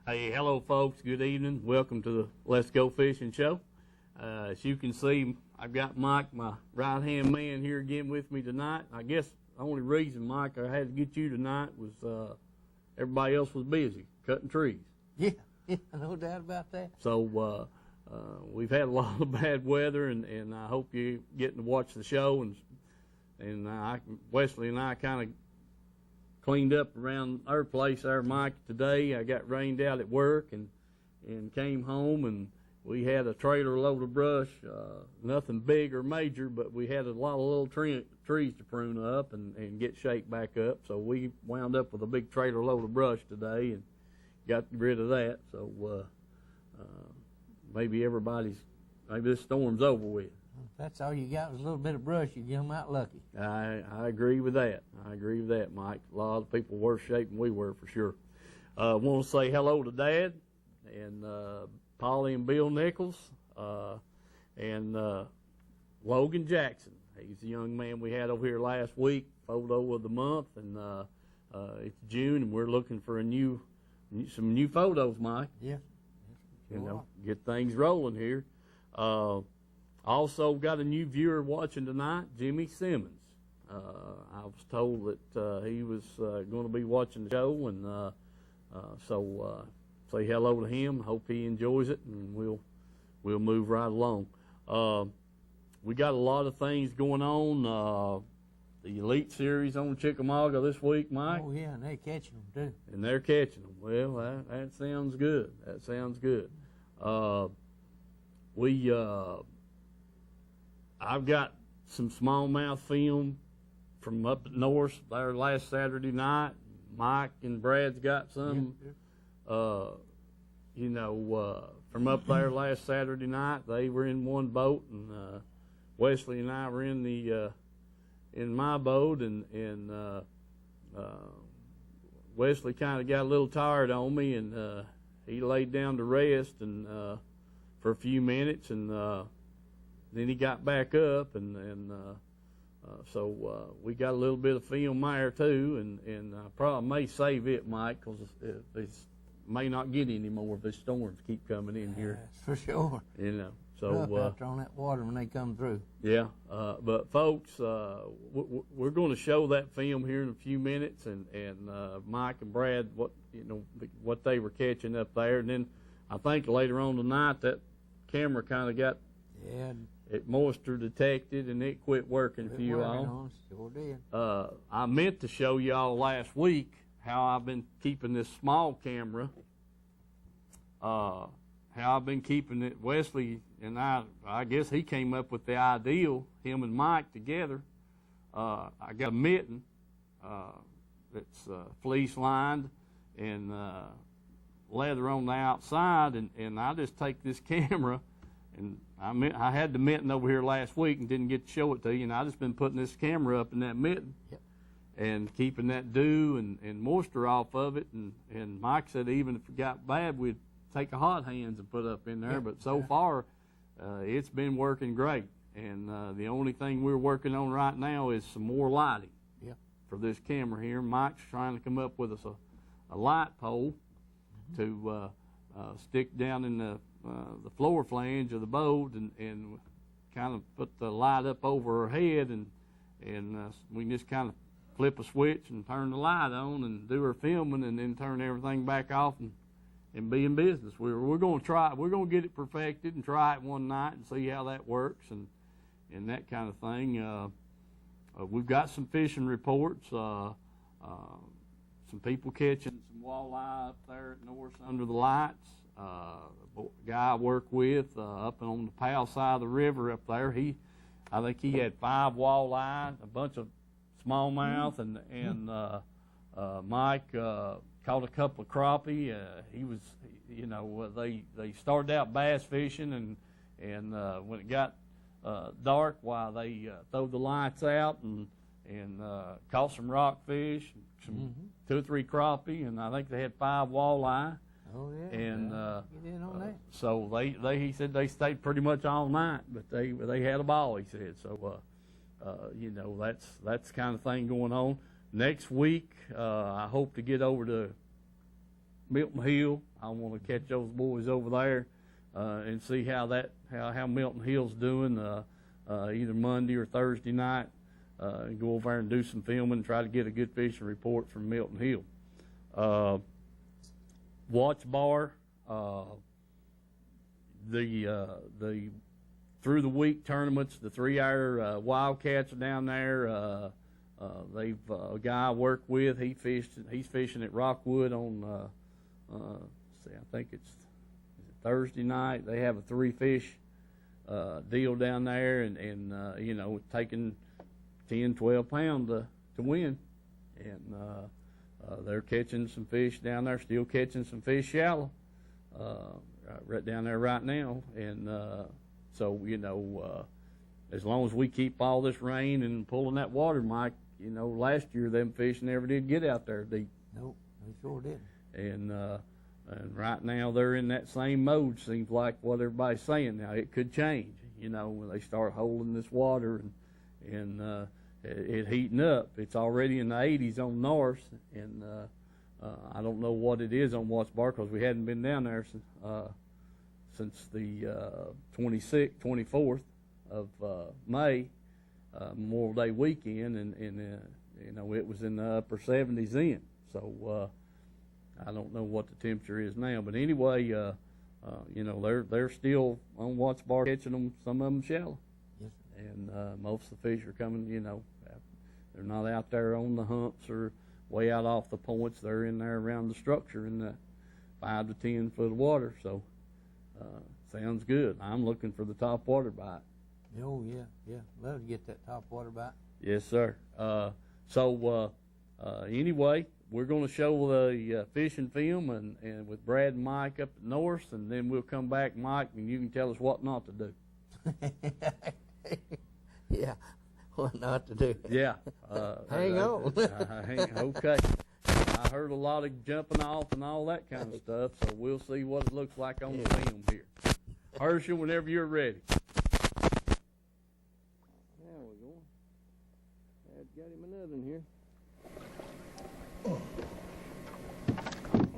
Hey, hello, folks. Good evening. Welcome to the Let's Go Fishing show. As you can see, I've got Mike, my right-hand man, here again with me tonight. I guess the only reason, Mike, I had to get you tonight was everybody else was busy cutting trees. Yeah, no doubt about that. So we've had a lot of bad weather, and I hope you're getting to watch the show. And Wesley and I kind of cleaned up around our place there, Mike, today. I got rained out at work and came home, and we had a trailer load of brush, nothing big or major, but we had a lot of little trees to prune up and get shaped back up. So we wound up with a big trailer load of brush today and got rid of that. So maybe this storm's over with. If that's all you got was a little bit of brush, you come out lucky. I agree with that. I agree with that, Mike. A lot of people worse shape than we were, for sure. Want to say hello to Dad and Polly and Bill Nichols and Logan Jackson. He's the young man we had over here last week, photo of the month, and it's June, and we're looking for some new photos, Mike. Yeah. Get things rolling here. Also got a new viewer watching tonight, Jimmy Simmons. I was told that he was going to be watching the show, and so say hello to him. Hope he enjoys it, and we'll move right along. We got a lot of things going on. The Elite Series on Chickamauga this week, Mike. Oh yeah, and they're catching them too. And they're catching them. Well, that sounds good. That sounds good. I've got some smallmouth film from up north there last Saturday night. Mike and Brad's got some. From up there last Saturday night. They were in one boat, and Wesley and I were in my boat, and Wesley kind of got a little tired on me, and he laid down to rest and for a few minutes, and then he got back up, and so we got a little bit of film there too, and I probably may save it, Mike, because it may not get any more if the storms keep coming in here. That's for sure. So out there on that water when they come through. Yeah, but folks, we're going to show that film here in a few minutes, and Mike and Brad what they were catching up there, and then I think later on tonight that camera kind of got it moisture detected and it quit working for you all. Sure did. I meant to show y'all last week how I've been keeping this small camera. How I've been keeping it. Wesley and I guess he came up with the ideal, him and Mike together. I got a mitten that's fleece lined and leather on the outside, and I just take this camera, and I had the mitten over here last week and didn't get to show it to you, and I just been putting this camera up in that mitten. Yep. And keeping that dew and moisture off of it, and Mike said even if it got bad, we'd take a hot hands and put up in there. Yeah, but so far, it's been working great. And the only thing we're working on right now is some more lighting for this camera here. Mike's trying to come up with us a light pole to stick down in the floor flange of the boat and kind of put the light up over her head, and we can just kind of flip a switch and turn the light on and do our filming, and then turn everything back off and be in business. We're going to try it. We're going to get it perfected and try it one night and see how that works and that kind of thing. We've got some fishing reports. Some people catching some walleye up there at north under the lights. A guy I work with up on the Powell side of the river up there, I think he had 5 walleye, a bunch of smallmouth, and Mike caught a couple of crappie. He was, they started out bass fishing, and when it got dark, they threw the lights out and caught some rockfish, some 2 or 3 crappie, and I think they had 5 walleye. Oh yeah. And get in on that. So he said they stayed pretty much all night, but they had a ball. He said so. That's the kind of thing going on. Next week, I hope to get over to Milton Hill. I want to catch those boys over there and see how Milton Hill's doing either Monday or Thursday night. And go over there and do some filming and try to get a good fishing report from Milton Hill. Watch bar, the through the week tournaments, the 3-hour Wildcats are down there. They've a guy I work with. He's fishing at Rockwood on. I think it's Thursday night. They have a 3-fish deal down there, and you know, taking 10, 12 pounds to win, and they're catching some fish down there. Still catching some fish shallow, right down there right now, and so you know, as long as we keep all this rain and pulling that water, Mike, you know, last year them fish never did get out there deep. Nope, they sure did. And right now they're in that same mode. Seems like what everybody's saying now. It could change, you know, when they start holding this water and it heating up. It's already in the 80s on North, and I don't know what it is on Watts Bar because we hadn't been down there since the 26th, 24th of May, Memorial Day weekend, and you know, it was in the upper 70s then. So I don't know what the temperature is now, but anyway, you know, they're still on Watts Bar catching them. Some of them shallow, yes, and most of the fish are coming. You know, they're not out there on the humps or way out off the points. They're in there around the structure in the 5 to 10 foot of water. So sounds good. I'm looking for the top water bite. Oh yeah, love to get that top water bite. Yes, sir. So anyway, we're going to show the fishing film and with Brad and Mike up at North, and then we'll come back, Mike, and you can tell us what not to do. Yeah, what not to do. Yeah. Hang on. Okay. I heard a lot of jumping off and all that kind of stuff, so we'll see what it looks like on the film here. Herschel, whenever you're ready. There we go. I've got him another in here.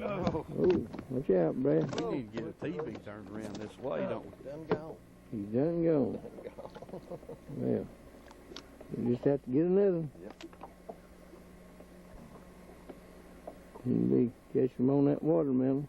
Oh, watch out, Brad. We need to get a TV turned around this way, don't we? Done gone. He's done gone. Well, we just have to get another one. Yep. You be catch him on that watermelon.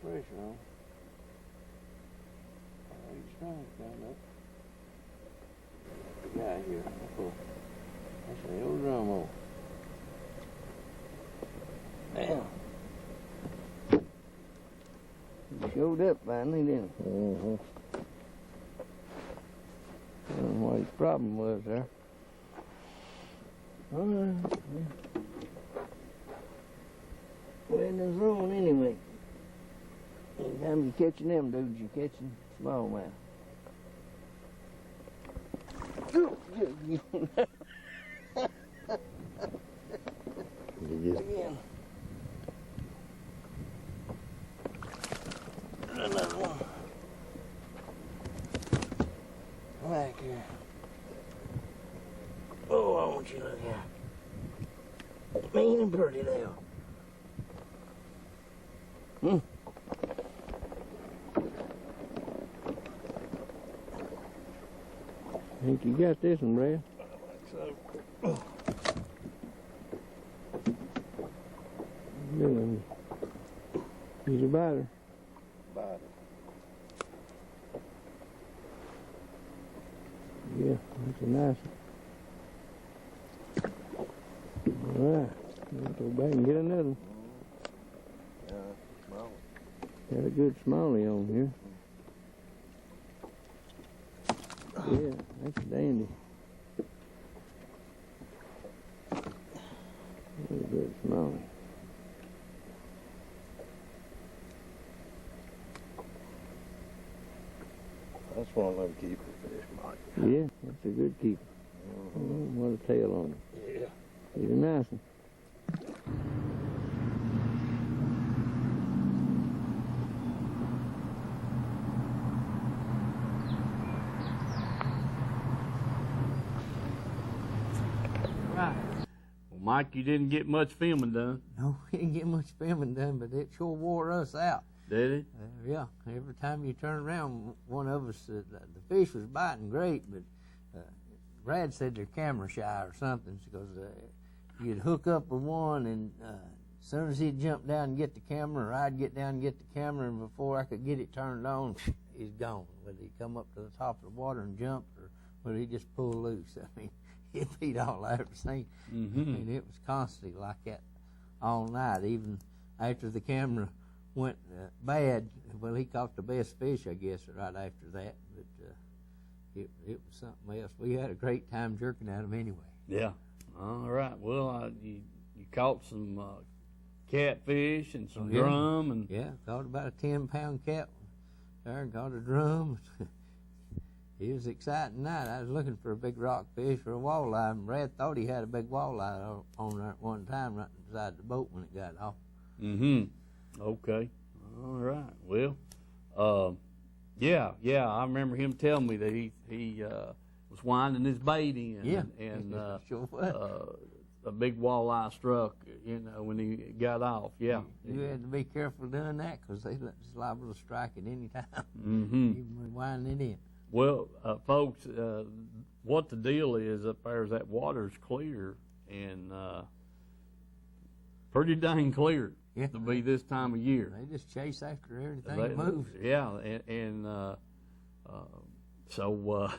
Pressure on. He's trying to come up. The guy here. That's the old drum on. Damn. He showed up finally, didn't he? Mm-hmm. I don't know what his problem was there. All right. Well, there's wrong anyway. Anytime you're catching them dudes, you're catching smallmouth. Again. Another one. Back here. Oh, I want you to look here. Mean and pretty now. I think you got this one, Brad. I think so. Good. He's a biter. Yeah, that's a nice one. All right, let's go back and get another one. Got a good smallie on here. Yeah, that's a dandy. Very good smallie. That's one of them keeper fish, Mike. Yeah, that's a good keeper. What a tail on him. Yeah. He's a nice one. Right. Well, Mike, you didn't get much filming done. No, we didn't get much filming done, but it sure wore us out. Did it? Yeah, every time you turn around, one of us, the fish was biting great, but Brad said they're camera shy or something, because you'd hook up with one, and as soon as he'd jump down and get the camera, or I'd get down and get the camera, and before I could get it turned on, he's gone. Whether he come up to the top of the water and jump, or whether he just pulled loose. I mean, it beat all I ever seen. And it was constantly like that all night, even after the camera went bad. Well, he caught the best fish, I guess, right after that, but it was something else. We had a great time jerking at him anyway. Yeah. All right. Well, you caught some catfish and some drum, and yeah, caught about a 10-pound cat there, and caught a drum. It was an exciting night. I was looking for a big rockfish or a walleye, and Brad thought he had a big walleye on there at one time right beside the boat when it got off. Okay. All right. Well, yeah. I remember him telling me that he was winding his bait in, and sure was. A big walleye struck, when he got off. Yeah. You had to be careful doing that, because they was liable to strike at any time. Even winding it in. Well, folks, what the deal is up there is that water's clear, and pretty dang clear to be this time of year. They just chase after everything that moves. Yeah, so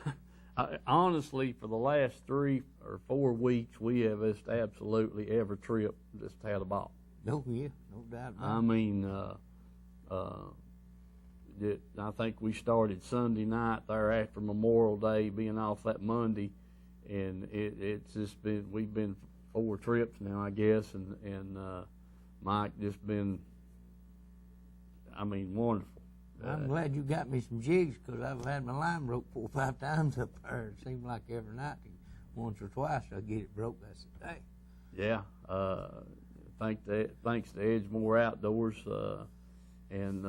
honestly, for the last 3 or 4 weeks, we have just absolutely every trip just had a ball. No doubt about it. I mean, I think we started Sunday night there after Memorial Day, being off that Monday, and it's just been, we've been 4 trips now, I guess, and Mike just been, I mean, wonderful. I'm glad you got me some jigs, because I've had my line broke 4 or 5 times up there. It seemed like every night, once or twice, I'd get it broke. That's the day. Yeah, thanks to Edgemore Outdoors, and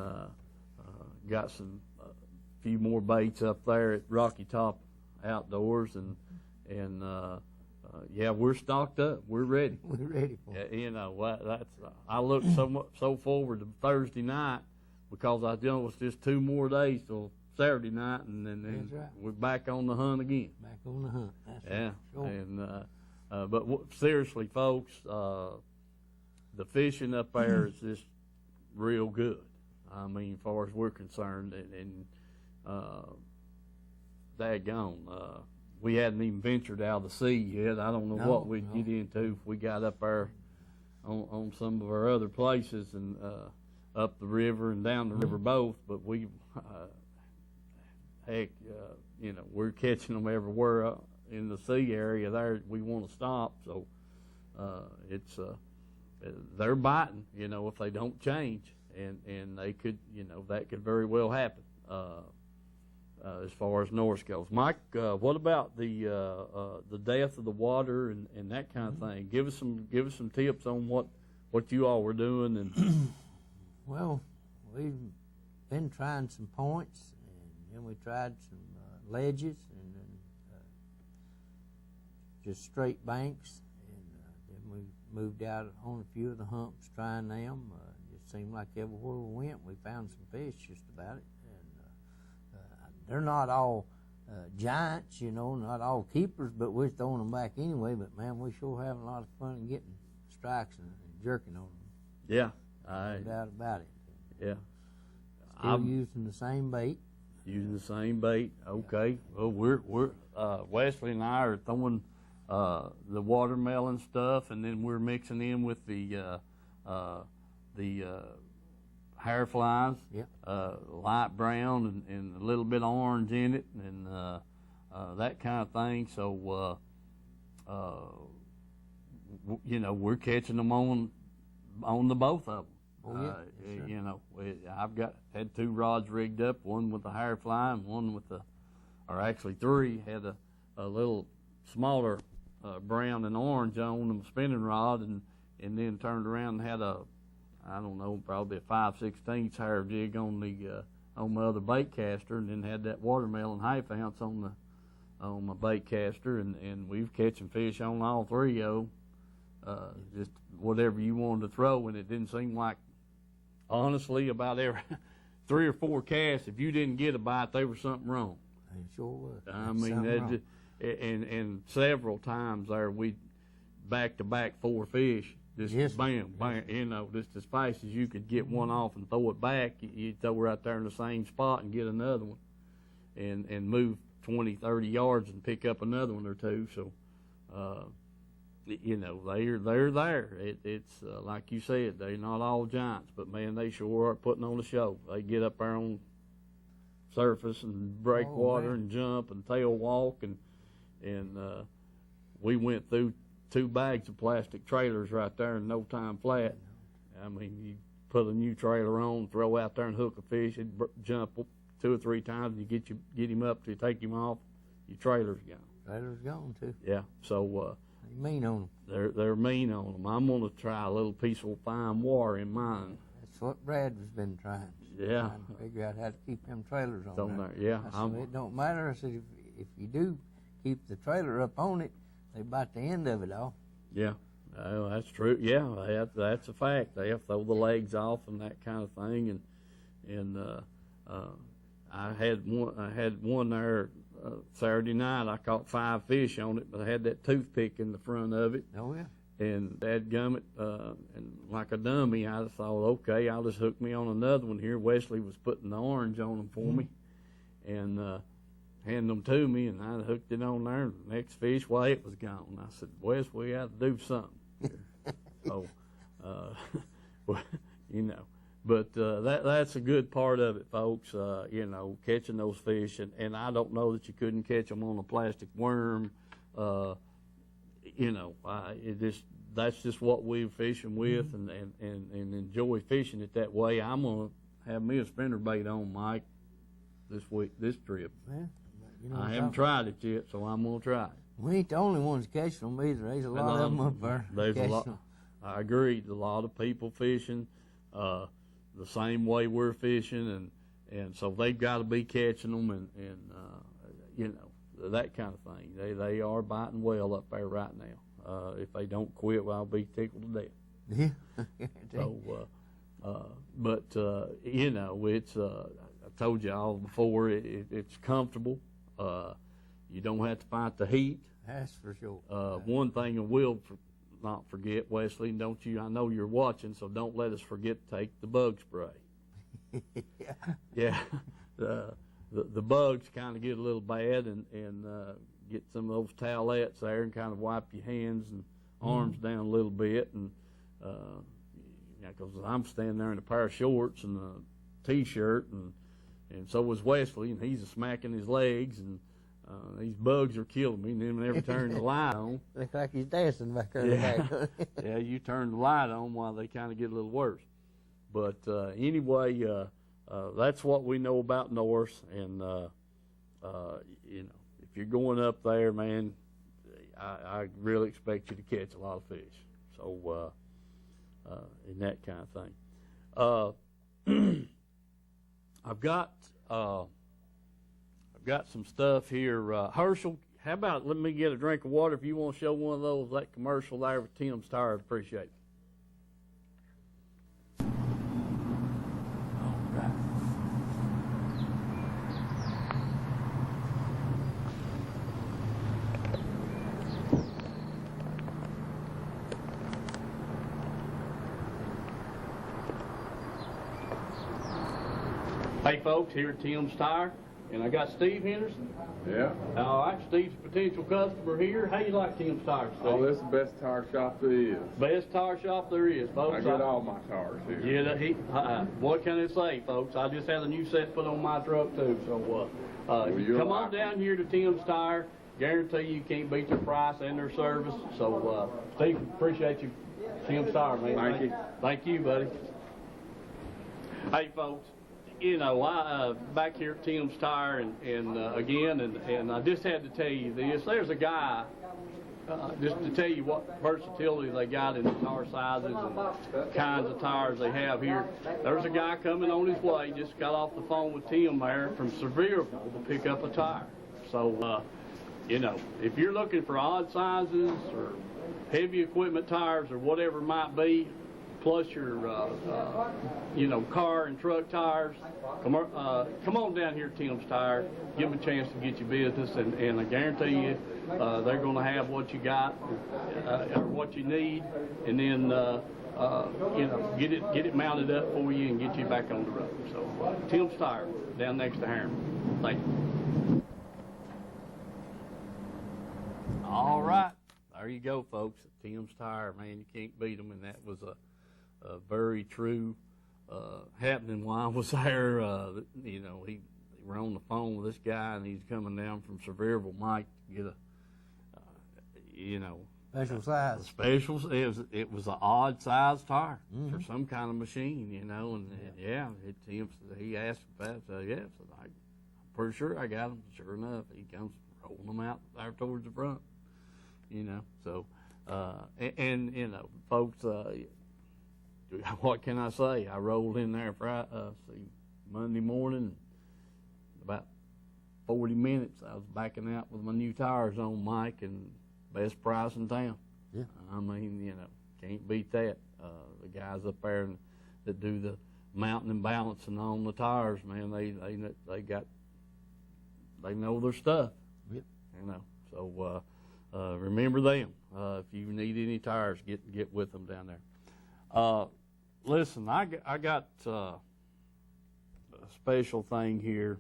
got some few more baits up there at Rocky Top Outdoors, and yeah, we're stocked up. We're ready. We're ready for it. That's I look so forward to Thursday night, because I know it's just 2 more days till Saturday night, and then right. We're back on the hunt again. Back on the hunt. That's yeah, right. Sure. And but seriously, folks, the fishing up there is just real good. I mean, as far as we're concerned, and daggone, we hadn't even ventured out of the sea yet. I don't know what we'd get into if we got up there on some of our other places, and up the river and down the river both. But we, heck, we're catching them everywhere in the sea area there. We want to stop, so it's they're biting, if they don't change. And they could, that could very well happen as far as Norse goes. Mike, what about the depth of the water and that kind of thing? Give us some tips on what you all were doing. And well, we've been trying some points, and then we tried some ledges, and then just straight banks, and then we moved out on a few of the humps trying them. Seemed like everywhere we went, we found some fish just about it. And they're not all giants, not all keepers, but we're throwing them back anyway. But, man, we sure having a lot of fun getting strikes and jerking on them. Yeah. No doubt about it. Yeah. Still using the same bait. Using the same bait. Okay. Well, we're Wesley and I are throwing the watermelon stuff, and then we're mixing in with the hair flies, light brown and a little bit of orange in it, and that kind of thing. So, we're catching them on the both of them. Oh, yeah. I've had 2 rods rigged up, one with the hair fly and one with the or actually 3, had a little smaller brown and orange on them spinning rod, and then turned around and had I don't know, probably a 5/16 hair jig on my other bait caster, and then had that watermelon half ounce on my bait caster, and we was catching fish on all 3 of them. Just whatever you wanted to throw, and it didn't seem like, honestly, about every 3 or 4 casts, if you didn't get a bite, there was something wrong. It sure was. I mean, and several times there we back-to-back 4 fish, just bam, bam, just as fast as you could get one off and throw it back, you'd throw right there in the same spot and get another one, and move 20, 30 yards and pick up another one or two. So, they're there. It's like you said, they're not all giants, but man, they sure are putting on a show. They get up there on surface and break water and jump and tail walk, and we went through 2 bags of plastic trailers right there in no time flat. I mean, you put a new trailer on, throw out there and hook a fish, it'd jump 2 or 3 times, and you get him up to take him off, your trailer's gone. Trailer's gone too. Yeah, so they mean on them. They're mean on them. I'm gonna try a little piece of fine wire in mine. That's what Brad has been trying. Yeah. Trying to figure out how to keep them trailers on there. Yeah. I said, it don't matter. I said, if you do keep the trailer up on it, they bite the end of it off. Yeah, that's true. Yeah, that's a fact. They throw the legs off and that kind of thing. And I had one there Saturday night. I caught 5 fish on it, but I had that toothpick in the front of it. Oh yeah. And dadgummit, and like a dummy, I thought, okay, I'll just hook me on another one here. Wesley was putting the orange on them for me, and handed them to me, and I hooked it on there. And the next fish, well, it was gone. I said, Wes, we got to do something here. So, but that's a good part of it, folks. Catching those fish, and I don't know that you couldn't catch them on a plastic worm. That's just what we're fishing with, and enjoy fishing it that way. I'm gonna have me a spinnerbait on, Mike, this trip. Yeah, I haven't tried it yet, so I'm gonna try it. We ain't the only ones catching them either. There's a lot of them up there. There's a lot. I agree. A lot of people fishing the same way we're fishing, and so they've got to be catching them, and that kind of thing. They are biting well up there right now. If they don't quit, well, I'll be tickled to death. Yeah. So, it's I told you all before. It's comfortable. You don't have to fight the heat. That's for sure. One thing I will not forget, Wesley, don't you? I know you're watching, so don't let us forget to take the bug spray. Yeah. The bugs kind of get a little bad, and get some of those towelettes there and kind of wipe your hands and arms down a little bit, and because I'm standing there in a pair of shorts and a t-shirt, and so was Wesley, and he's smacking his legs, and these bugs are killing me, and then whenever I turn the light on. Looks like he's dancing back there in the back. Yeah, you turn the light on while they kind of get a little worse. But anyway, that's what we know about Norse, and if you're going up there, man, I really expect you to catch a lot of fish. So, and that kind of thing. I've got some stuff here. Herschel, how about let me get a drink of water if you want to show one of those, that commercial there with Tim's Tire. I'd appreciate it. Hey folks, here at Tim's Tire, and I got Steve Henderson. Yeah. All right, Steve's a potential customer here. How you like Tim's Tire, Steve? Oh, this is the best tire shop there is. Best tire shop there is, folks. I get all my tires here. Yeah, what can I say, folks? I just had a new set put on my truck too. So come on down here to Tim's Tire. Guarantee you can't beat their price and their service. So Steve, appreciate you, Tim's Tire, man. Thank you. Thank you, buddy. Hey, folks. you know, I back here at Tim's Tire, and again, and I just had to tell you this. There's a guy, just to tell you what versatility they got in the tire sizes and kinds of tires they have here. There's a guy coming on his way, just got off the phone with Tim there from Sevierville to pick up a tire. So, you know, if you're looking for odd sizes or heavy equipment tires or whatever it might be, plus your, you know, car and truck tires, come on down here at Tim's Tire, give them a chance to get your business, and I guarantee you they're going to have what you got or what you need, and then, you know, get it mounted up for you and get you back on the road. So Tim's Tire, down next to Harriman. Thank you. All right. There you go, folks. Tim's Tire, man, you can't beat them, and that was a very true happening while I was there. You know, we were on the phone with this guy, and he's coming down from Sevierville, Mike, to get a, you know, special size. It was an odd size tire for some kind of machine, you know, and he asked about it. So yeah, so I'm pretty sure I got him. Sure enough, he comes rolling them out there towards the front, you know. So and you know, folks. What can I say? I rolled in there Monday morning, about 40 minutes. I was backing out with my new tires on, Mike, and best price in town. Yeah. I mean, you know, can't beat that. The guys up there that do the mounting and balancing on the tires, man, they know their stuff. Yep. You know, so remember them. If you need any tires, get with them down there. Listen, I got a special thing here.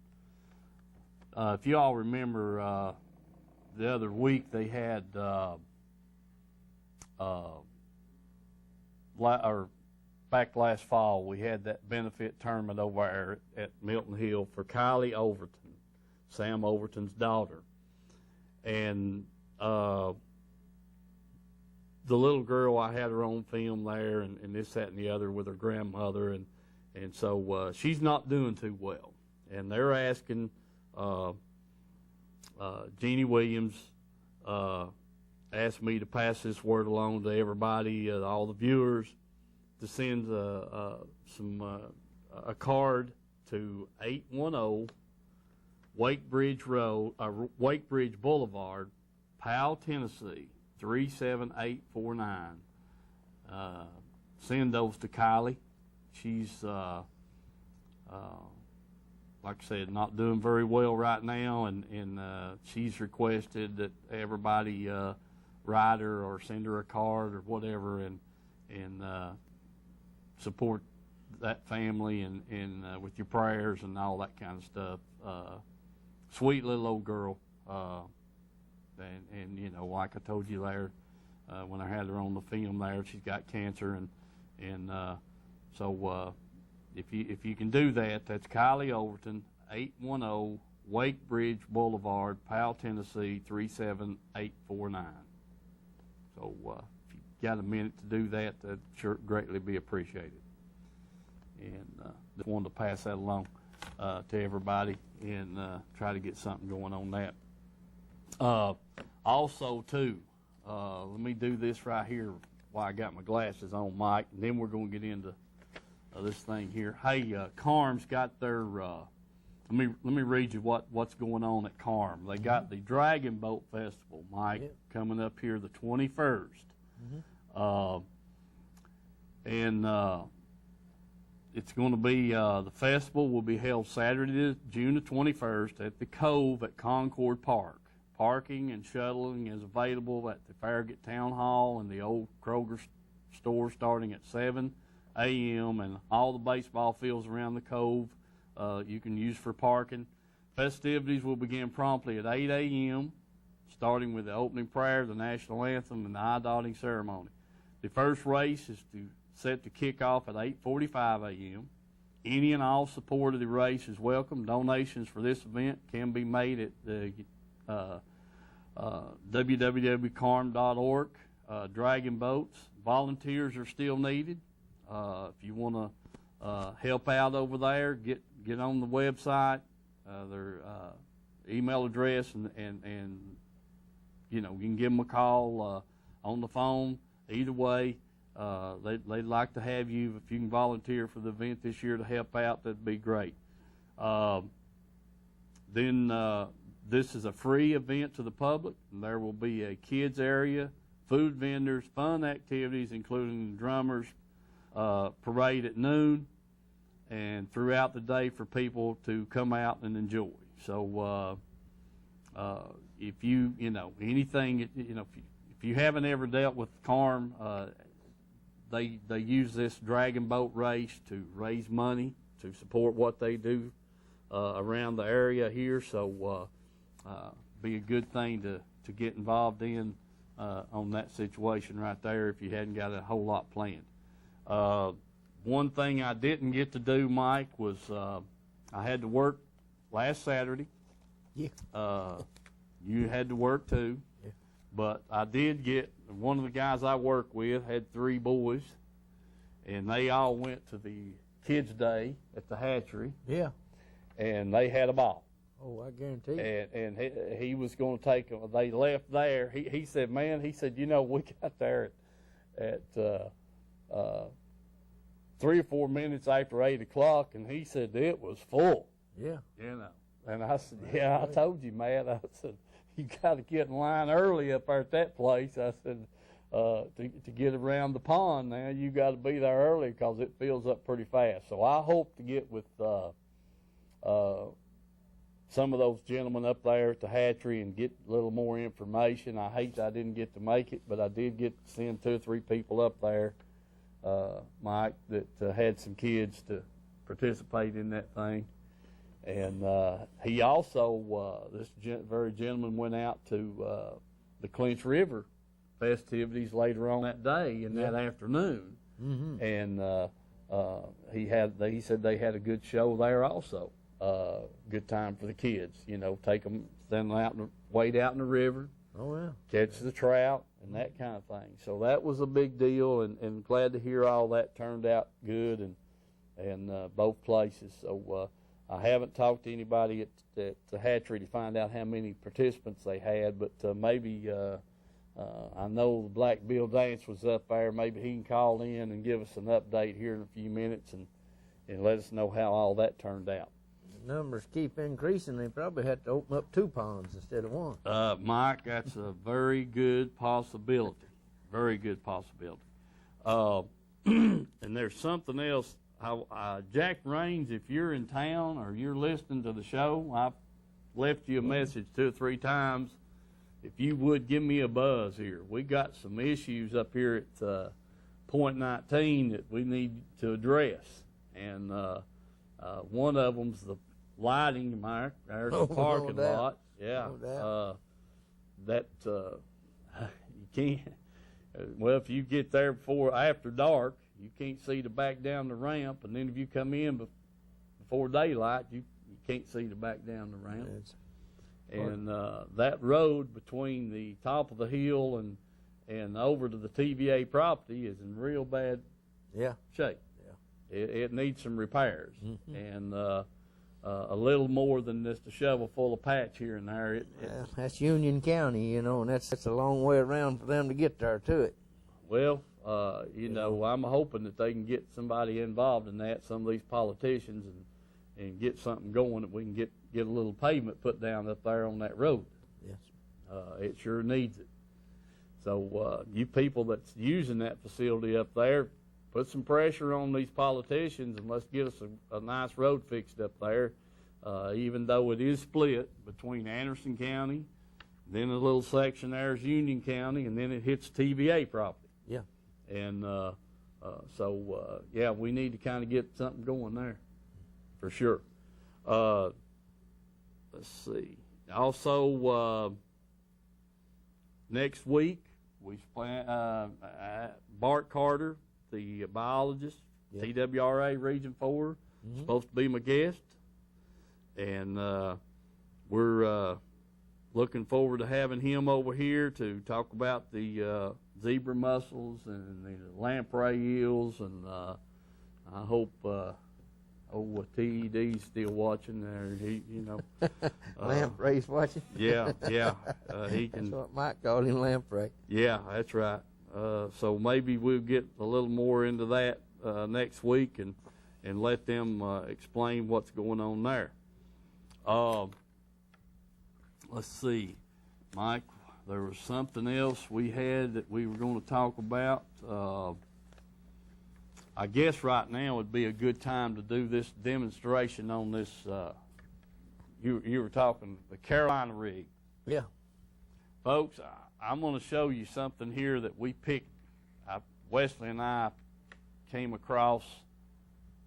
If you all remember, the other week they had, or back last fall, we had that benefit tournament over there at Milton Hill for Kylie Overton, Sam Overton's daughter. And the little girl, I had her on film there, and this, that, and the other with her grandmother, and so she's not doing too well. And they're asking Jeannie Williams asked me to pass this word along to everybody, all the viewers, to send a card to 810 Wake Bridge Boulevard, Powell, Tennessee, 37849. Send those to Kylie. She's, like I said, not doing very well right now, and she's requested that everybody write her or send her a card or whatever, and support that family and with your prayers and all that kind of stuff. Sweet little old girl. And you know, like I told you there, when I had her on the film there, she's got cancer, and so if you can do that, that's Kylie Overton, 810 Wake Bridge Boulevard, Powell, Tennessee, 37849. So if you got a minute to do that, that'd sure greatly be appreciated. And just wanted to pass that along to everybody and try to get something going on that. Also, too, let me do this right here while I got my glasses on, Mike, and then we're going to get into this thing here. Hey, Carm's got their, let me read you what's going on at Carm. They got the Dragon Boat Festival, Mike, coming up here the 21st. And it's going to be, the festival will be held Saturday, June the 21st at the Cove at Concord Park. Parking and shuttling is available at the Farragut Town Hall and the old Kroger store starting at 7 a.m. and all the baseball fields around the Cove you can use for parking. Festivities will begin promptly at 8 a.m., starting with the opening prayer, the national anthem, and the eye-dotting ceremony. The first race is set to kick off at 8:45 a.m. Any and all support of the race is welcome. Donations for this event can be made at the www.carm.org. Dragon boats. Volunteers are still needed. If you want to help out over there, get on the website, their email address, and you know, you can give them a call on the phone. Either way, they'd like to have you. If you can volunteer for the event this year to help out, that'd be great. Then this is a free event to the public, and there will be a kids area, food vendors, fun activities, including the drummers parade at noon, and throughout the day for people to come out and enjoy. So if you know anything, you know, if you haven't ever dealt with CARM, they use this dragon boat race to raise money to support what they do around the area here. So be a good thing to get involved in on that situation right there if you hadn't got a whole lot planned. One thing I didn't get to do, Mike, was I had to work last Saturday. Yeah. You had to work too. Yeah. But I did get, one of the guys I work with had 3 boys, and they all went to the Kids' Day at the hatchery. Yeah. And they had a ball. Oh, I guarantee you. And he was going to take them. They left there. He said, man, he said, you know, we got there at 3 or 4 minutes after 8 o'clock, and he said it was full. Yeah. You know. And I said, yeah, I told you, Matt. I said, you got to get in line early up there at that place. I said, to get around the pond now, you got to be there early because it fills up pretty fast. So I hope to get with some of those gentlemen up there at the hatchery and get a little more information. I hate that I didn't get to make it, but I did get to send 2 or 3 people up there, Mike, that had some kids to participate in that thing. And he also, this very gentleman went out to the Clinch River festivities later on that day and that afternoon. Mm-hmm. And he said they had a good show there also. Good time for the kids, you know, take them, send them out and wade out in the river. Oh, yeah. Catch the trout and that kind of thing. So that was a big deal, and glad to hear all that turned out good and both places. So I haven't talked to anybody at the hatchery to find out how many participants they had, but maybe I know Black Bill Dance was up there. Maybe he can call in and give us an update here in a few minutes and let us know how all that turned out. The numbers keep increasing. They probably had to open up 2 ponds instead of 1. Mike, that's a very good possibility. Very good possibility. And there's something else. Jack Raines, if you're in town or you're listening to the show, I've left you a message 2 or 3 times. If you would give me a buzz here. We got some issues up here at Point 19 that we need to address. And one of them's the lighting, Mike. There's a parking lot. Yeah. No doubt. You can't. Well, if you get there after dark, you can't see to back down the ramp, and then if you come in before daylight, you can't see to back down the ramp. And that road between the top of the hill and over to the TVA property is in real bad shape. Yeah. It needs some repairs, and a little more than just a shovel full of patch here and there. That's Union County, you know, and that's a long way around for them to get there to it. Well, you know, I'm hoping that they can get somebody involved in that, some of these politicians, and get something going that we can get a little pavement put down up there on that road. Yes. It sure needs it. So you people that's using that facility up there, put some pressure on these politicians and let's get us a nice road fixed up there, even though it is split between Anderson County, then a little section there is Union County, and then it hits TVA property. Yeah. And yeah, we need to kind of get something going there for sure. Let's see. Also, next week, we plan Bart Carter, the biologist, TWRA Region 4, supposed to be my guest. And we're looking forward to having him over here to talk about the zebra mussels and the lamprey eels. And I hope Oh, TED's still watching there. He, Lamprey's watching. Yeah. He can. That's what Mike called him, Lamprey. Yeah, that's right. So maybe we'll get a little more into that next week and let them explain what's going on there. Let's see, Mike. There was something else we had that we were going to talk about. I guess right now would be a good time to do this demonstration on this. You were talking the Carolina rig. Yeah. Folks, I'm going to show you something here that we picked. Wesley and I came across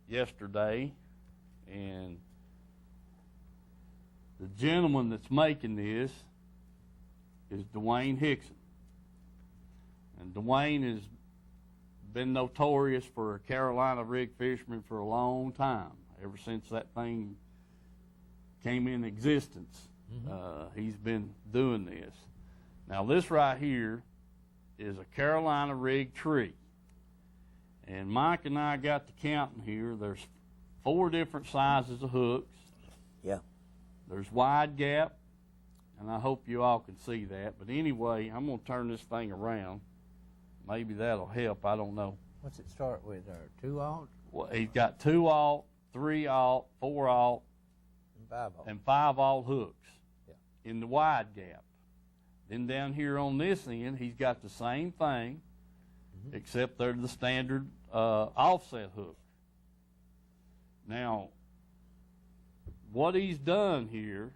yesterday, and the gentleman that's making this is Dwayne Hickson. And Dwayne has been notorious for a Carolina rig fisherman for a long time, ever since that thing came in existence. He's been doing this. Now this right here is a Carolina rig tree. And Mike and I got to counting here. There's 4 different sizes of hooks. Yeah. There's wide gap, and I hope you all can see that. But anyway, I'm going to turn this thing around. Maybe that'll help. I don't know. What's it start with there? 2-aught? Well, he's got 2-aught, 3-aught, 4-aught, And 5-aught. and 5-aught hooks Yeah. in the wide gap. Then down here on this end, he's got the same thing, except they're the standard offset hook. Now, what he's done here,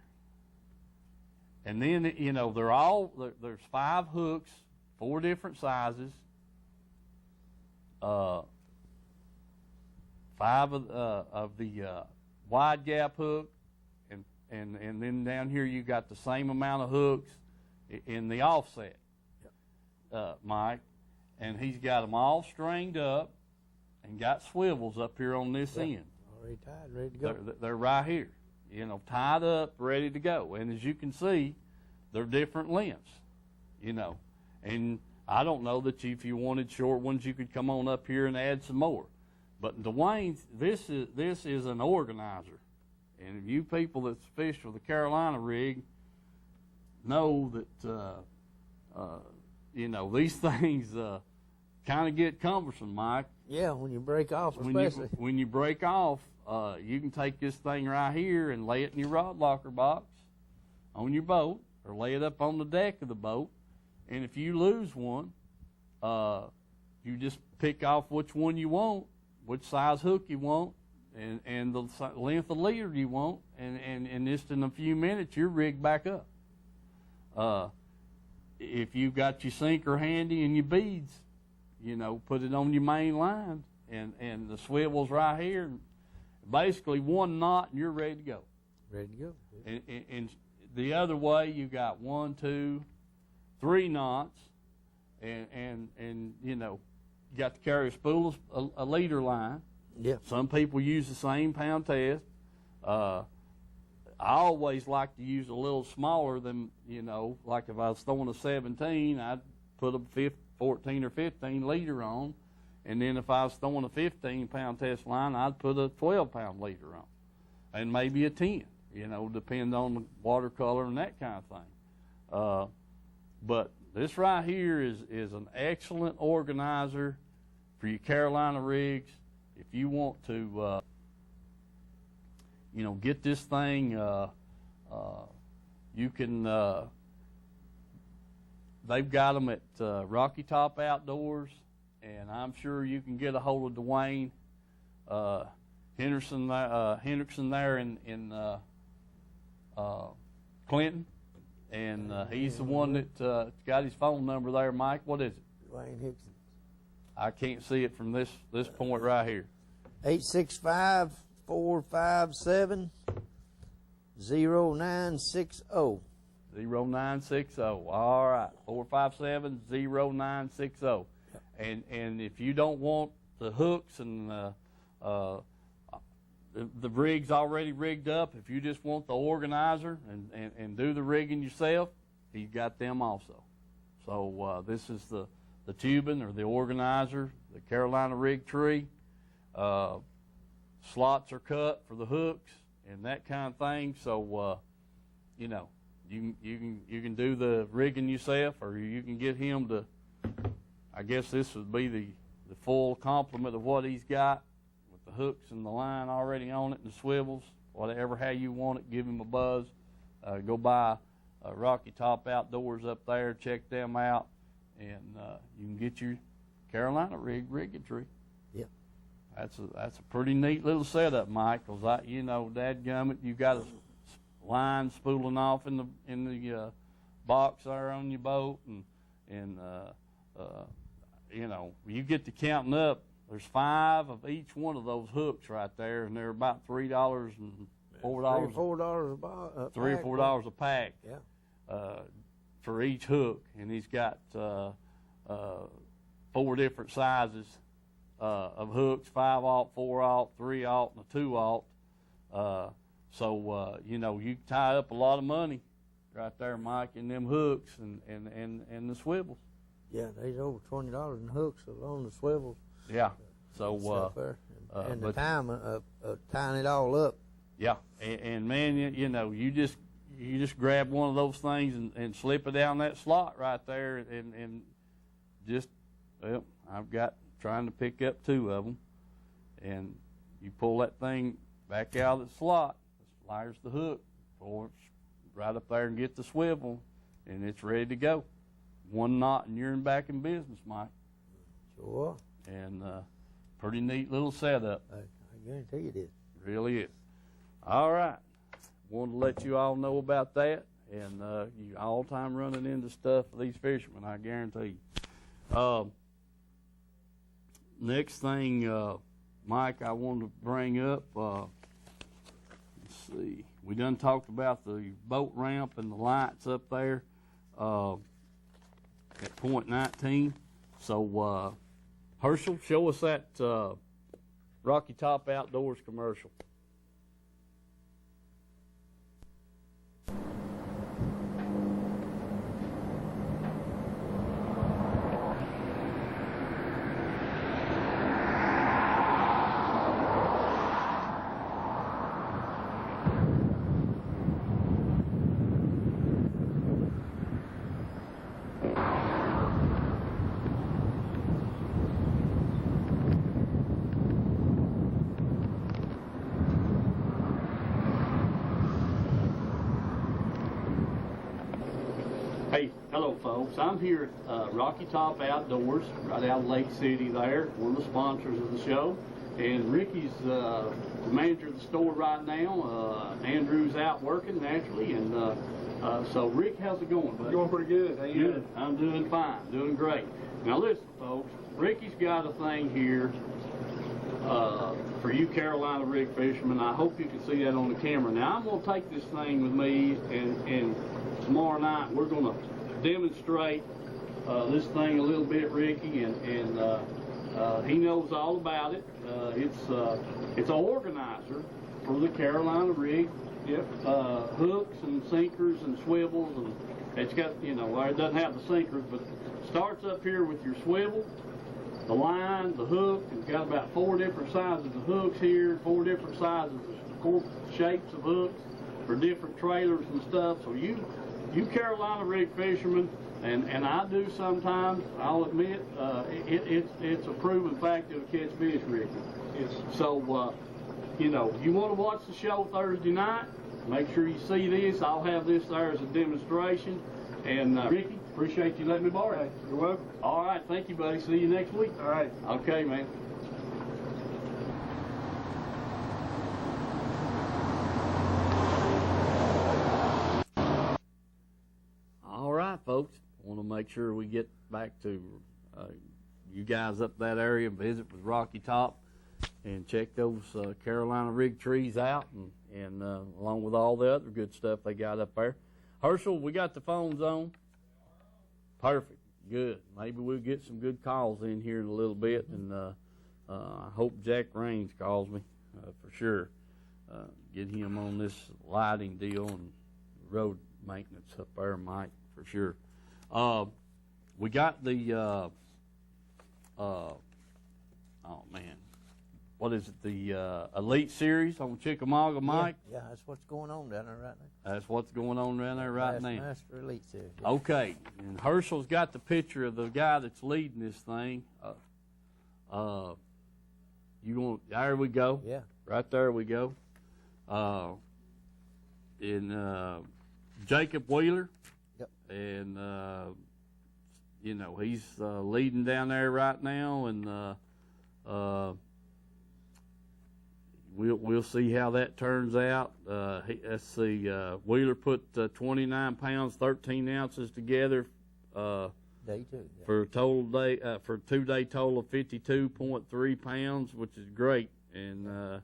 and then, there's 5 hooks, 4 different sizes, 5 of the wide gap hook, and then down here you got the same amount of hooks in the offset, Mike, and he's got them all stringed up and got swivels up here on this end. Already tied, ready to go. They're right here, tied up, ready to go. And as you can see, they're different lengths, and I don't know that if you wanted short ones, you could come on up here and add some more. But Dwayne's, this is an organizer. And you people that's fished with the Carolina rig know that, these things kind of get cumbersome, Mike. Yeah, when you break off, especially. When you break off, you can take this thing right here and lay it in your rod locker box on your boat, or lay it up on the deck of the boat. And if you lose one, you just pick off which one you want, which size hook you want, and the length of leader you want, and just in a few minutes, you're rigged back up. If you've got your sinker handy and your beads, put it on your main line, and the swivel's right here. Basically, 1 knot, and you're ready to go. Ready to go. And the other way, you got 1, 2, 3 knots, and you got to carry a spool of a leader line. Yeah. Some people use the same pound test. I always like to use a little smaller than, like if I was throwing a 17, I'd put a 14 or 15 leader on. And then if I was throwing a 15-pound test line, I'd put a 12-pound leader on. And maybe a 10, depending on the watercolor and that kind of thing. But this right here is an excellent organizer for your Carolina rigs. If you want to, get this thing, you can, they've got them at Rocky Top Outdoors, and I'm sure you can get a hold of Dwayne Henderson there in Clinton. And he's the one that got his phone number there, Mike. What is it? Dwayne Hickson. I can't see it from this point right here. 865-457-0960. 0960. All right, 457-0960. And if you don't want the hooks and the rig's already rigged up, if you just want the organizer and do the rigging yourself, he's got them also. So this is the tubing or the organizer, the Carolina rig tree. slots are cut for the hooks and that kind of thing. So, you know, you can do the rigging yourself, or you can get him to. I guess this would be the full complement of what he's got with the hooks and the line already on it and the swivels. Whatever, how you want it, give him a buzz. Go by Rocky Top Outdoors up there, check them out, and you can get your Carolina rigging tree. Yep. That's a pretty neat little setup, Mike. 'Cause you know, dadgummit, you got a line spooling off in the box there on your boat, and you know, you get to counting up. There's 5 of each one of those hooks right there, and they're about $3 and $4. $4 a box. $3 or $4 a pack. Yeah. For each hook, and he's got 4 different sizes of hooks: 5/0, 4/0, 3/0, and a 2/0. So you know, you tie up a lot of money right there, Mike, in them hooks and the swivels. Yeah, there's over $20 in hooks along the swivels. Yeah. So and the time of tying it all up. Yeah, and man, you know, you just grab one of those things and slip it down that slot right there, and just, well, I've got trying to pick up 2 of them, and you pull that thing back out of the slot, there's the hook, pull it right up there and get the swivel, and it's ready to go. 1 knot and you're back in business, Mike. Sure. And pretty neat little setup. I guarantee it is. Really is. All right. Wanted to let you all know about that, and you all time running into stuff for these fishermen, I guarantee you. Next thing, Mike, I wanted to bring up, let's see, we done talked about the boat ramp and the lights up there at point 19. So, Herschel, show us that Rocky Top Outdoors commercial. Hey, hello folks. I'm here at Rocky Top Outdoors, right out of Lake City there, one of the sponsors of the show. And Ricky's the manager of the store right now. Andrew's out working naturally, and so Rick, how's it going, buddy? Going pretty good. How you doing? I'm doing fine, doing great. Now listen, folks, Ricky's got a thing here for you Carolina rig fishermen. I hope you can see that on the camera. Now I'm going to take this thing with me, and tomorrow night we're going to demonstrate this thing a little bit, Ricky, and he knows all about it. It's an organizer for the Carolina rig. Yep. Hooks and sinkers and swivels, and it's got, you know, it doesn't have the sinkers, but starts up here with your swivel, the line, the hook. It's got about 4 different sizes of hooks here, 4 different sizes, 4 shapes of hooks for different trailers and stuff. So you Carolina rig fishermen, and I do sometimes, I'll admit, it's a proven fact it'll catch fish, Ricky. Yes. So, you know, you want to watch the show Thursday night, make sure you see this. I'll have this there as a demonstration. And Ricky, appreciate you letting me borrow it. You're welcome. All right, thank you, buddy. See you next week. All right. Okay, man. All right, folks. I want to make sure we get back to you guys up that area and visit with Rocky Top and check those Carolina rig trees out, and along with all the other good stuff they got up there. Herschel, we got the phones on. Perfect. Good. Maybe we'll get some good calls in here in a little bit, and I hope Jack Raines calls me for sure. Get him on this lighting deal and road maintenance up there, Mike, for sure. We got the, oh man, what is it, the Elite Series on Chickamauga, Mike? Yeah, that's what's going on down there right now. That's what's going on down there right now. Master Elite Series. Yeah. Okay, and Herschel's got the picture of the guy that's leading this thing. There we go. Yeah. Right there we go. Jacob Wheeler. Yep. And, he's leading down there right now, and we'll see how that turns out. Let's see. Wheeler put 29 pounds, 13 ounces together. Day two. Yeah. For a total day, for a 2-day total of 52.3 pounds, which is great, and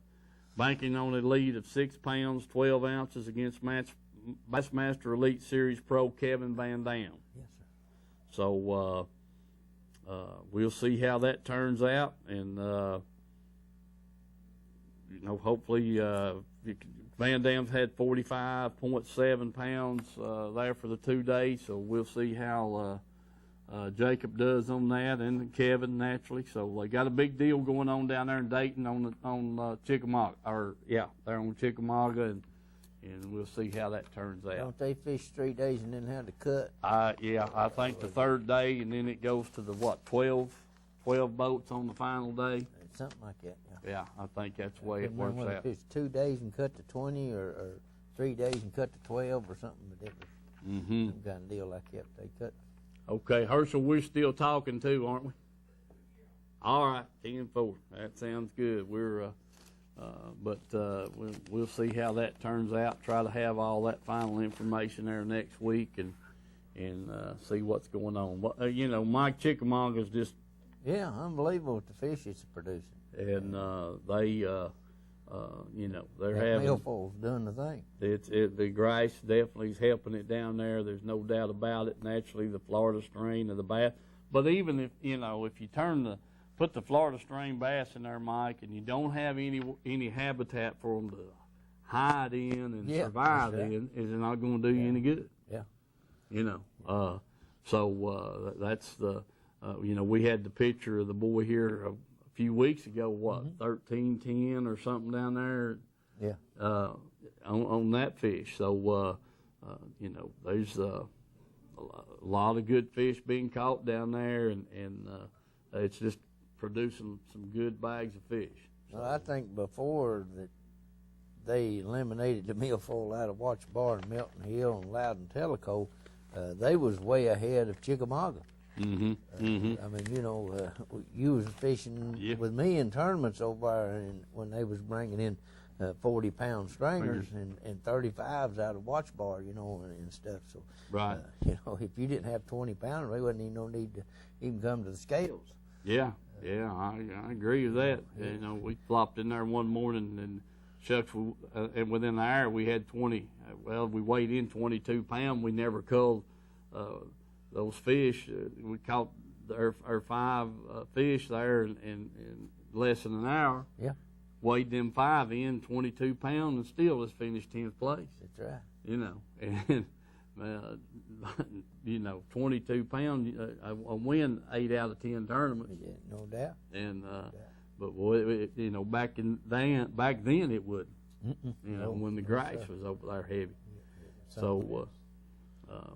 banking on a lead of 6 pounds, 12 ounces against Bassmaster Elite Series Pro Kevin Van Dam. Yes, sir. So we'll see how that turns out, and hopefully Van Dam's had 45.7 pounds there for the 2 days, so we'll see how Jacob does on that, and Kevin naturally. So they got a big deal going on down there in Dayton on Chickamauga, there on Chickamauga, and we'll see how that turns out. Don't they fish 3 days and then have to cut? I think the 3rd day, and then it goes to the 12 boats on the final day. Something like that. Yeah, I think that's the way it works out. If it's 2 days and cut to 20, or 3 days and cut to 12, or something ridiculous. Mm-hmm. Some kind of deal like that. They cut. Okay, Herschel, we're still talking too, aren't we? All right, 10-4. That sounds good. We'll see how that turns out. Try to have all that final information there next week, and see what's going on. Mike Chickamauga's just unbelievable with the fish it's producing. And they're having milfoil's doing the thing. The grass definitely is helping it down there. There's no doubt about it. Naturally, the Florida strain of the bass. But even if if you put the Florida strain bass in there, Mike, and you don't have any habitat for them to hide in and survive in, is it not going to do you any good? Yeah. So that's the we had the picture of the boy here a few weeks ago, 13-10 or something down there, on that fish. So there's a lot of good fish being caught down there, and it's just producing some good bags of fish. Well, I think before that they eliminated the milfoil out of Watch Bar and Milton Hill and Loudon Tellico, they was way ahead of Chickamauga. Mm-hmm. I mean, you was fishing with me in tournaments over there, and when they was bringing in 40-pound stringers and 35s out of Watch Bar, and stuff. So, right. If you didn't have 20 pounders, there wasn't even no need to even come to the scales. Yeah, I agree with that. We flopped in there one morning, and shucks, and within the hour we had 20. We weighed in 22 pounds. We never culled those fish. We caught our 5 fish there in less than an hour. Yeah. Weighed them 5 in, 22 pounds, and still just finished 10th place. That's right. And 22 pounds, I win 8 out of 10 tournaments. Yeah, no doubt. And but boy, back then it wouldn't. When the grass was over there heavy. So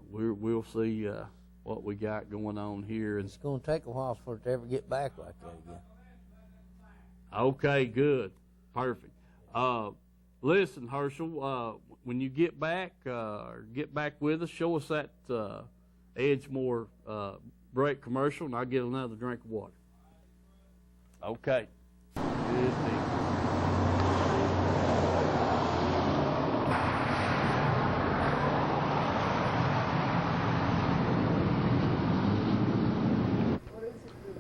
we'll see what we got going on here. It's going to take a while for it to ever get back like that again. Okay, good, perfect. Listen, Herschel, when you get back with us, show us that Edgemore break commercial, and I'll get another drink of water. Okay. Good deal.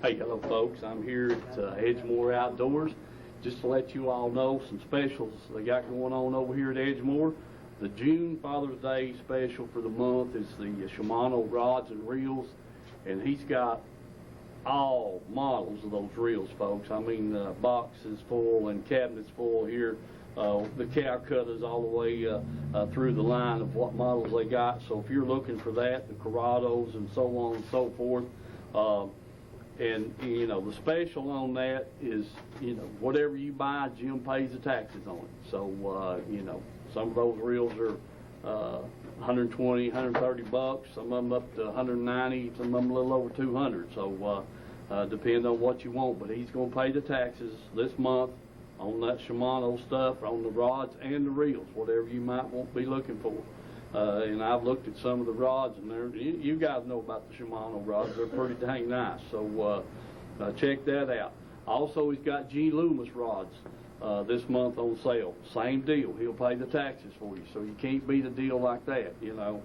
Hey, hello folks, I'm here at Edgemore Outdoors. Just to let you all know some specials they got going on over here at Edgemore. The June Father's Day special for the month is the Shimano rods and reels, and he's got all models of those reels, folks. I mean, boxes full and cabinets full here. The cow cutters all the way through the line of what models they got. So if you're looking for that, the Corrados and so on and so forth, And, you know, the special on that is, you know, whatever you buy, Jim pays the taxes on it. So, you know, some of those reels are 120, 130 bucks, some of them up to 190, some of them a little over 200. So, depends on what you want. But he's going to pay the taxes this month on that Shimano stuff, on the rods and the reels, whatever you might want to be looking for. And I've looked at some of the rods, and you guys know about the Shimano rods. They're pretty dang nice. So check that out. Also, he's got G. Loomis rods this month on sale. Same deal. He'll pay the taxes for you. So you can't beat a deal like that, you know,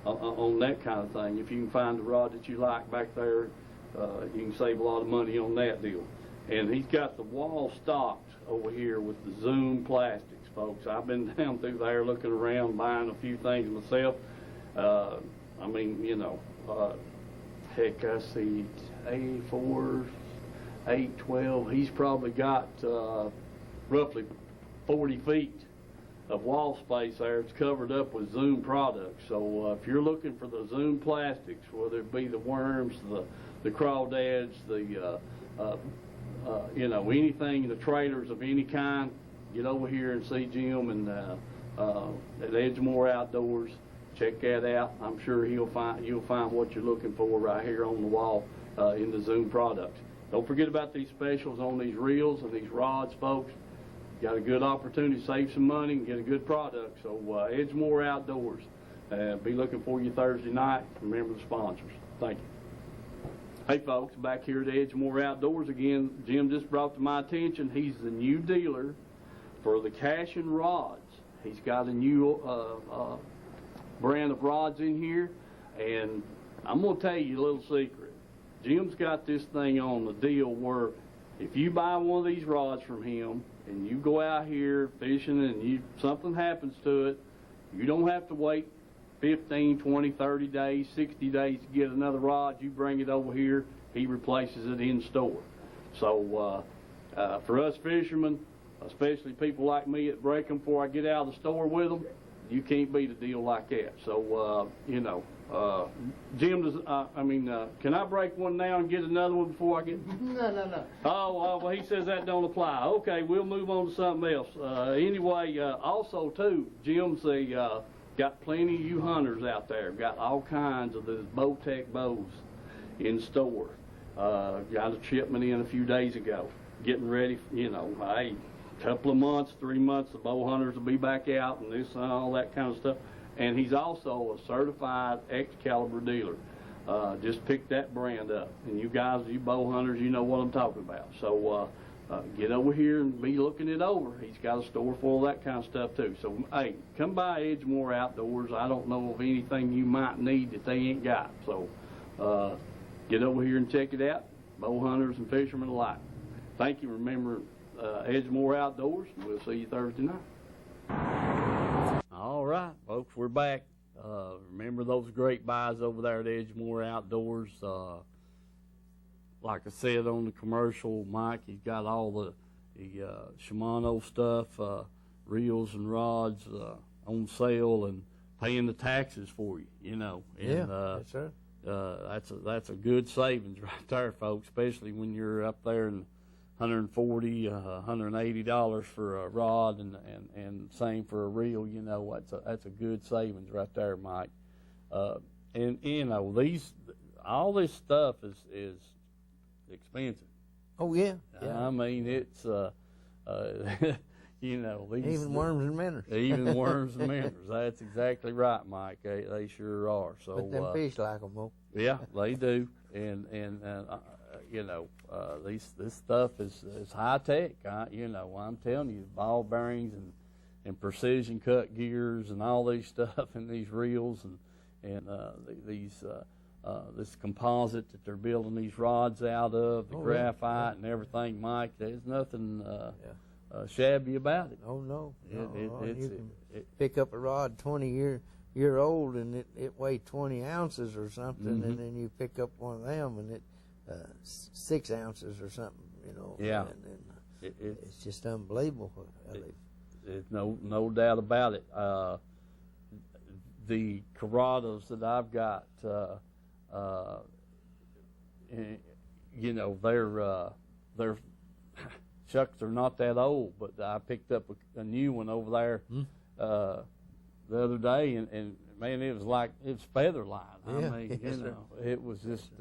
on that kind of thing. If you can find a rod that you like back there, you can save a lot of money on that deal. And he's got the wall stocked over here with the Zoom plastics. Folks, I've been down through there looking around, buying a few things myself. I mean, you know, heck, I see 84, 812. He's probably got roughly 40 feet of wall space there. It's covered up with Zoom products. So if you're looking for the Zoom plastics, whether it be the worms, the crawdads, you know, anything, the trailers of any kind, get over here and see Jim and at Edgemore Outdoors. Check that out. I'm sure you'll find what you're looking for right here on the wall in the Zoom products. Don't forget about these specials on these reels and these rods, folks. Got a good opportunity to save some money and get a good product. So Edgemore Outdoors. Be looking for you Thursday night. Remember the sponsors. Thank you. Hey folks, back here at Edgemore Outdoors again. Jim just brought to my attention he's the new dealer for the Cashin rods. He's got a new brand of rods in here, and I'm going to tell you a little secret. Jim's got this thing on the deal where if you buy one of these rods from him and you go out here fishing and something happens to it, you don't have to wait 15, 20, 30 days, 60 days to get another rod. You bring it over here, he replaces it in store. So for us fishermen, especially people like me that break them before I get out of the store with them, you can't beat a deal like that. So, you know, Jim, can I break one now and get another one before I get? No. Oh, well, he says that don't apply. Okay, we'll move on to something else. Anyway, also, too, Jim's got plenty of you hunters out there. Got all kinds of those Bowtech bows in store. Got a shipment in a few days ago. Getting ready, you know, hey, couple of months, 3 months, the bow hunters will be back out and this and all that kind of stuff. And he's also a certified Excalibur dealer. Just pick that brand up. And you guys, you bow hunters, you know what I'm talking about. So get over here and be looking it over. He's got a store full of that kind of stuff too. So, hey, come by Edgemore Outdoors. I don't know of anything you might need that they ain't got. So get over here and check it out. Bow hunters and fishermen alike. Thank you. Remember, Edgemore Outdoors. We'll see you Thursday night. All right, folks, we're back. Remember those great buys over there at Edgemore Outdoors. Like I said on the commercial, Mike, he's got all the Shimano stuff, reels and rods on sale and paying the taxes for you, you know. And, that's right. That's a good savings right there, folks, especially when you're up there in $140, $180 for a rod and same for a reel. You know, that's a good savings right there, Mike. And you know, all this stuff is expensive. Oh yeah. I mean, it's you know, even worms and minnows. Even worms and minnows. That's exactly right, Mike. They sure are. So but them fish like them, Mo. Yeah, they do. And you know, this stuff is high tech. You know, I'm telling you, ball bearings and precision cut gears and all these stuff and these reels and this composite that they're building these rods out of, the graphite and everything, Mike. There's nothing shabby about it. Oh no, you can pick up a rod 20-year old and it weighed 20 ounces or something, and then you pick up one of them and it 6 ounces or something, you know. Yeah, and it's just unbelievable. There's no doubt about it. The Corrados that I've got you know, they're shucks, they're not that old, but I picked up a new one over there the other day, and man, it was feather light. Yeah. I mean, you know, it was just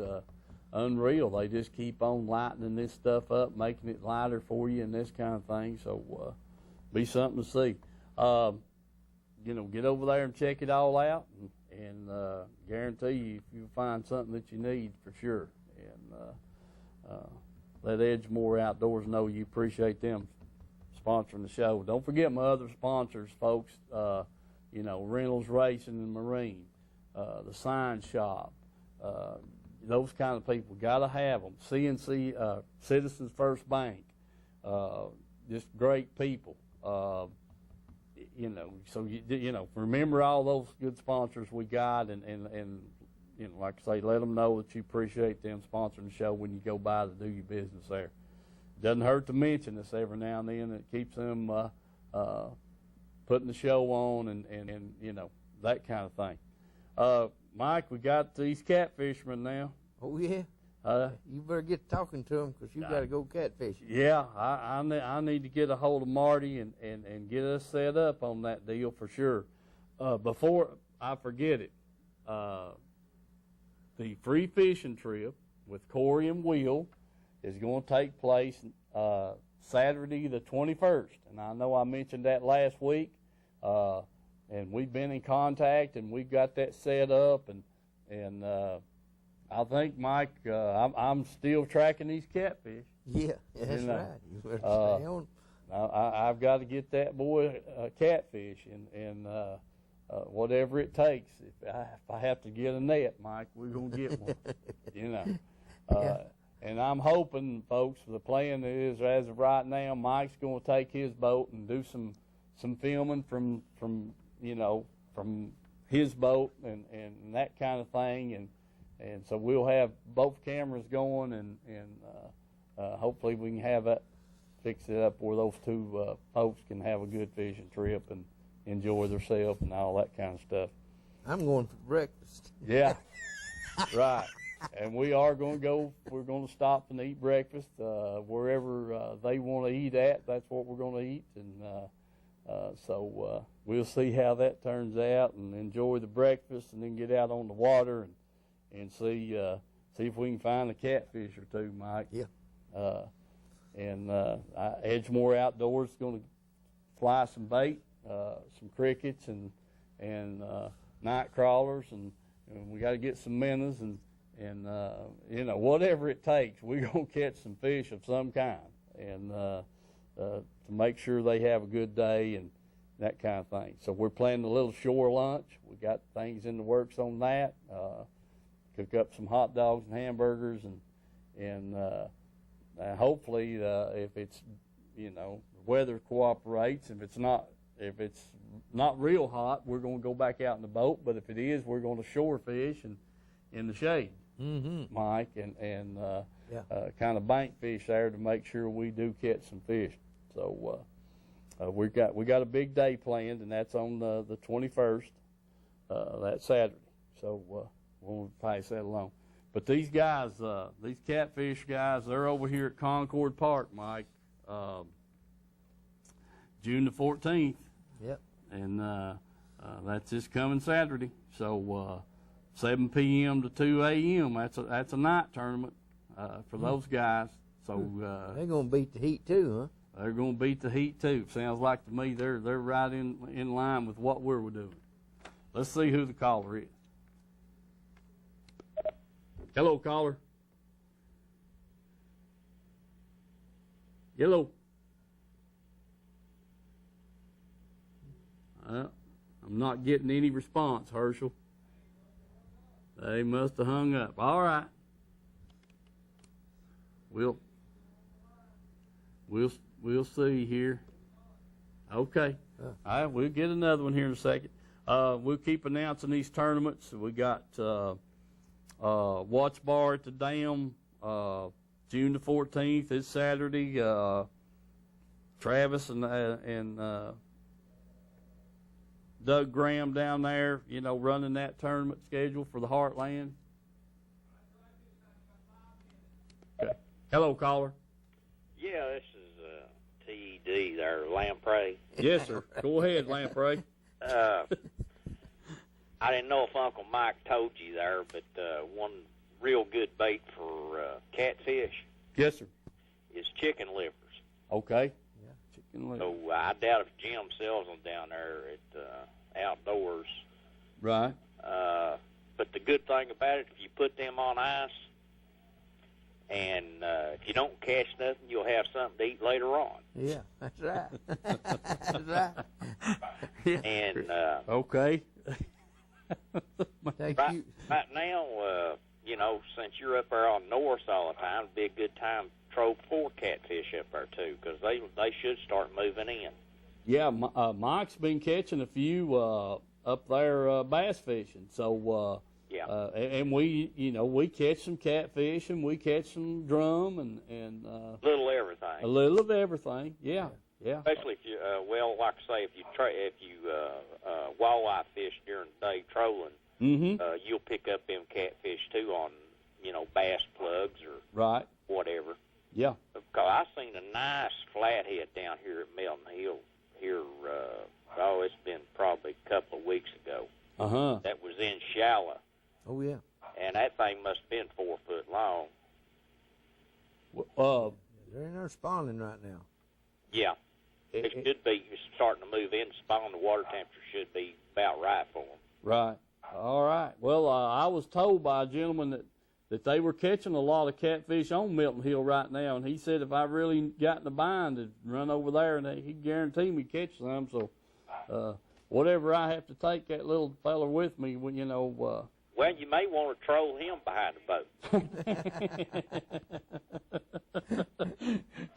unreal. They just keep on lightening this stuff up, making it lighter for you and this kind of thing. So be something to see. You know, get over there and check it all out, and guarantee you you'll find something that you need for sure. And let Edgemore Outdoors know you appreciate them sponsoring the show. Don't forget my other sponsors, folks. You know, Reynolds Racing and Marine, the Sign Shop, those kind of people. Got to have them. CNC, Citizens First Bank, just great people. You know, so you know, remember all those good sponsors we got, and you know, like I say, let them know that you appreciate them sponsoring the show when you go by to do your business there. Doesn't hurt to mention this every now and then. It keeps them putting the show on and you know, that kind of thing. Mike, we got these catfishermen now. Oh, yeah? You better get talking to them because you got to go catfishing. Yeah, I need to get a hold of Marty and get us set up on that deal for sure. Before I forget it, the free fishing trip with Corey and Will is going to take place Saturday the 21st. And I know I mentioned that last week, and we've been in contact, and we've got that set up, and I think, Mike, I'm still tracking these catfish. Yeah, that's right. You better stay on. I've got to get that boy catfish, and whatever it takes. If I have to get a net, Mike, we're going to get one. You know. And I'm hoping, folks, the plan is, as of right now, Mike's going to take his boat and do some filming from you know, from his boat and that kind of thing, and so we'll have both cameras going, and hopefully we can have that, fix it up where those two folks can have a good fishing trip and enjoy themselves and all that kind of stuff. I'm going for breakfast. Yeah, right. And we are going to go. We're going to stop and eat breakfast wherever they want to eat at. That's what we're going to eat, and so we'll see how that turns out and enjoy the breakfast, and then get out on the water and see if we can find a catfish or two, Mike. Yeah. And Edgemore Outdoors is going to fly some bait, some crickets and night crawlers, and we got to get some minnows and you know, whatever it takes, we're going to catch some fish of some kind, and to make sure they have a good day and that kind of thing. So we're planning a little shore lunch. We got things in the works on that. Cook up some hot dogs and hamburgers, and hopefully, if it's, you know, the weather cooperates. If it's not real hot, we're going to go back out in the boat. But if it is, we're going to shore fish and in the shade, Mike, and kind of bank fish there to make sure we do catch some fish. So we got a big day planned, and that's on the 21st, that Saturday. So we'll pass that along. But these guys, these catfish guys, they're over here at Concord Park, Mike, June the 14th. Yep. And that's this coming Saturday. So 7 p.m. to 2 a.m. That's a night tournament for those guys. So they're going to beat the heat too, huh? They're going to beat the heat too. Sounds like to me they're right in line with what we're doing. Let's see who the caller is. Hello, caller. Hello. I'm not getting any response, Herschel. They must have hung up. All right. We'll see here. Okay. All right, we'll get another one here in a second. We'll keep announcing these tournaments. We got Watch Bar at the Dam, June the 14th. It's Saturday. Travis and Doug Graham down there, you know, running that tournament schedule for the Heartland. Okay. Hello, caller. Yeah, this is TED there, Lamprey. Yes, sir. Go ahead, Lamprey. I didn't know if Uncle Mike told you there, but one real good bait for catfish Yes, sir. is chicken livers. Okay. Yeah, chicken liver. So I doubt if Jim sells them down there at Outdoors. Right. But the good thing about it, if you put them on ice, and if you don't catch nothing, you'll have something to eat later on. Yeah, that's right. That's right. Yeah. And okay. right now, since you're up there on north all the time, it'd be a good time to troll for catfish up there too, because they should start moving in. Yeah, Mike's been catching a few up there bass fishing. So Yeah. And we catch some catfish and we catch some drum and Little everything. a little of everything. Yeah. Yeah. Especially if you, like I say, if you walleye fish during the day trolling, you'll pick up them catfish too on, bass plugs or Right. whatever. Yeah. Because I seen a nice flathead down here at Milton Hill here. It's been probably a couple of weeks ago. Uh-huh. That was in shallow. Oh, yeah. And that thing must have been 4 foot long. They're in there spawning right now. Yeah. It should be starting to move in. Spawn, the water temperature should be about right for them. Right. All right. Well, I was told by a gentleman that they were catching a lot of catfish on Milton Hill right now, and he said if I really got in a bind to run over there, and he'd guarantee me catch some. So whatever I have to take that little fella with me, Well, you may want to troll him behind the boat.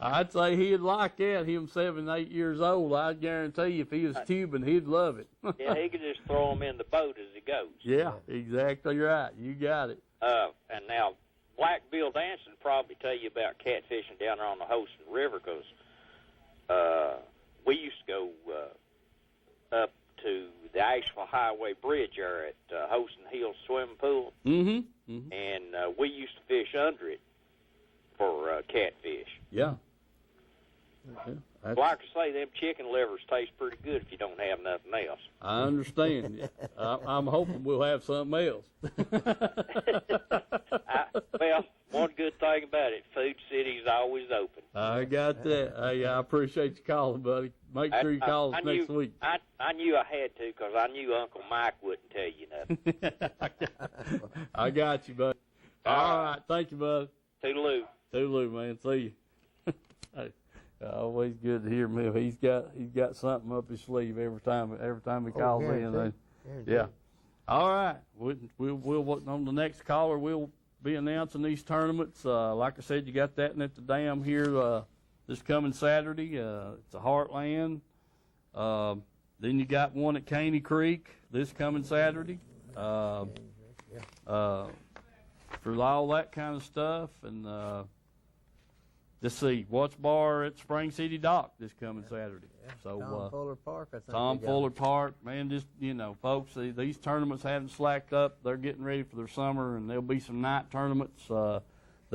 I'd say he'd like that. Him 7, 8 years old, I'd guarantee you if he was tubing, he'd love it. Yeah, he could just throw him in the boat as he goes. Yeah, exactly right. You got it. And now, Blackbill Dancing probably tell you about catfishing down there on the Holston River, because we used to go up to the Asheville Highway Bridge there at Holston Hills Swimming Pool, and we used to fish under it for catfish. Yeah. Like I say, them chicken livers taste pretty good if you don't have nothing else. I understand. I'm hoping we'll have something else. Well, one good thing about it, Food City's always open. I got that. Hey, I appreciate you calling, buddy. Make sure you call us next week. I knew I had to, because I knew Uncle Mike wouldn't tell you nothing. I got you, buddy. All right. Thank you, buddy. Toodaloo. Toodaloo, man. See you. Hey, always good to hear him. He's got something up his sleeve every time he calls in. Yeah. All right. We'll on the next caller. We'll be announcing these tournaments. Like I said, you got that at the dam here this coming Saturday. It's a Heartland. Then you got one at Caney Creek this coming Saturday. For all that kind of stuff. And let's see, Watch Bar at Spring City Dock this coming Saturday. Yeah. So Tom Fuller Park, I think. Tom Fuller Park, man, just, folks, these tournaments haven't slacked up. They're getting ready for their summer, and there'll be some night tournaments. The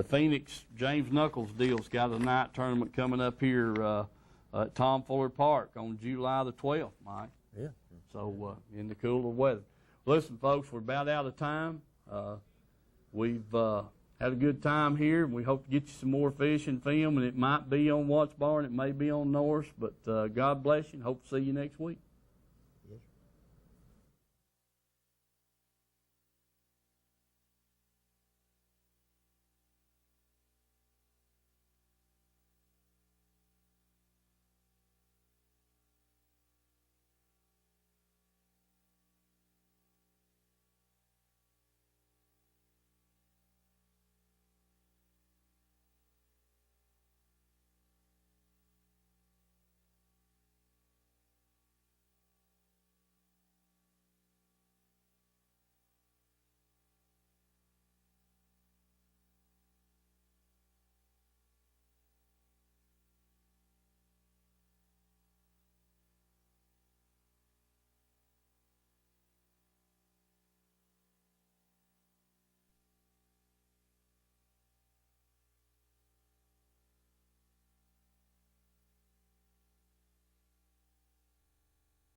Phoenix James Knuckles deal's got a night tournament coming up here at Tom Fuller Park on July the 12th, Mike. Yeah. So in the cooler weather. Listen, folks, we're about out of time. We've had a good time here, and we hope to get you some more fishing film, and it might be on Watch Bar, and it may be on Norse, but God bless you, and hope to see you next week.